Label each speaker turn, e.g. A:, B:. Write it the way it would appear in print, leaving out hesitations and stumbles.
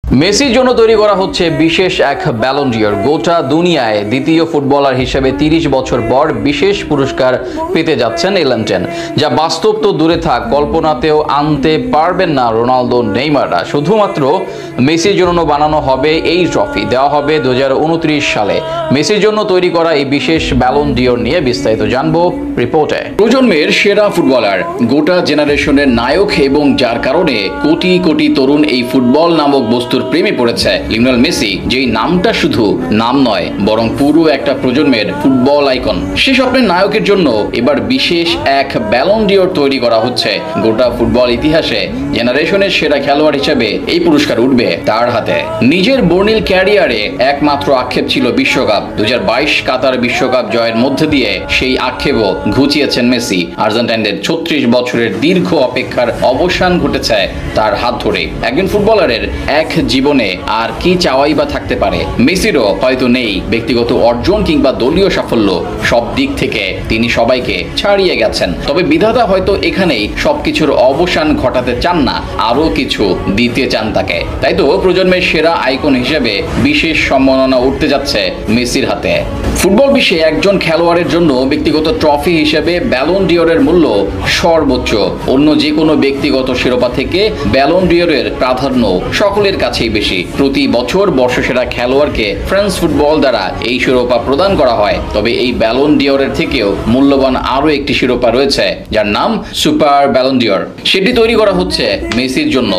A: মেসির জন্য তৈরি করা হচ্ছে বিশেষ এক ব্যালন ডিওর। গোটা দুনিয়ায় দ্বিতীয় ফুটবলার হিসেবে ৩০ বছর পর বিশেষ পুরস্কার পেতে যাচ্ছেন এলেনটেন, যা বাস্তব তো দূরে থাক, কল্পনাতেও আনতে পারবেন না রোনালদো নেইমাররা। শুধুমাত্র মেসির জন্য বানানো হবে এই ট্রফি, দেওয়া হবে 2029 সালে। মেসির জন্য তৈরি করা এই বিশেষ ব্যালন ডিওর নিয়ে বিস্তারিত জানবো রিপোর্টে। প্রজন্মের সেরা ফুটবলার, গোটা জেনারেশনের নায়ক এবং যার কারণে কোটি কোটি তরুণ এই ফুটবল নামক বস্তুর প্রেমে পড়েছে লিওনেল মেসি, যেই নামটা শুধু নাম নয় বরং পুরো একটা প্রজন্মের ফুটবল আইকন। সে স্বপ্নের নায়কের জন্য এবার বিশেষ এক ব্যালন ডিওর তৈরি করা হচ্ছে। গোটা ফুটবল ইতিহাসে জেনারেশনের সেরা খেলোয়াড় হিসেবে এই পুরস্কার উঠবে তার হাতে। নিজের বর্ণিল ক্যারিয়ারে একমাত্র আক্ষেপ ছিল বিশ্বকাপ। 2022 কাতার বিশ্বকাপ জয়ের মধ্যে দিয়ে সেই আক্ষেপও ঘুচিয়েছেন মেসি। আর্জেন্টাইনদের 36 বছরের দীর্ঘ অপেক্ষার অবসান ঘটেছে তার হাত ধরে। একজন ফুটবলারের এক জীবনে আর কি চাওয়াই বা থাকতে পারে? মেসিরও হয়তো নেই ব্যক্তিগত অর্জন কিংবা দলীয় সাফল্য, সব দিক থেকে তিনি সবাইকে ছাড়িয়ে গেছেন। তবে বিধাতা হয়তো এখানেই সবকিছুর অবসান ঘটাতে চান না, আরো কিছু দিতে চান তাকে। তাই তো প্রজন্মের সেরা আইকন হিসেবে বিশেষ সম্মাননা উঠতে যাচ্ছে মেসির হাতে। ফুটবল বিশ্বে একজন খেলোয়াড়ের জন্য ব্যক্তিগত ট্রফি হিসেবে ব্যালন ডিওরের মূল্য সর্বোচ্চ। অন্য যে কোনো ব্যক্তিগত শিরোপা থেকে ব্যালন ডিওরের প্রাধান্য সকলের কাছেই বেশি। প্রতি বছর বর্ষসেরা খেলোয়াড়কে ফ্রান্স ফুটবল দ্বারা এই শিরোপা প্রদান করা হয়। তবে এই ব্যালন ডিওরের থেকেও মূল্যবান আরো একটি শিরোপা রয়েছে, যার নাম সুপার ব্যালন ডিওর। সেটি তৈরি করা হচ্ছে মেসির জন্য।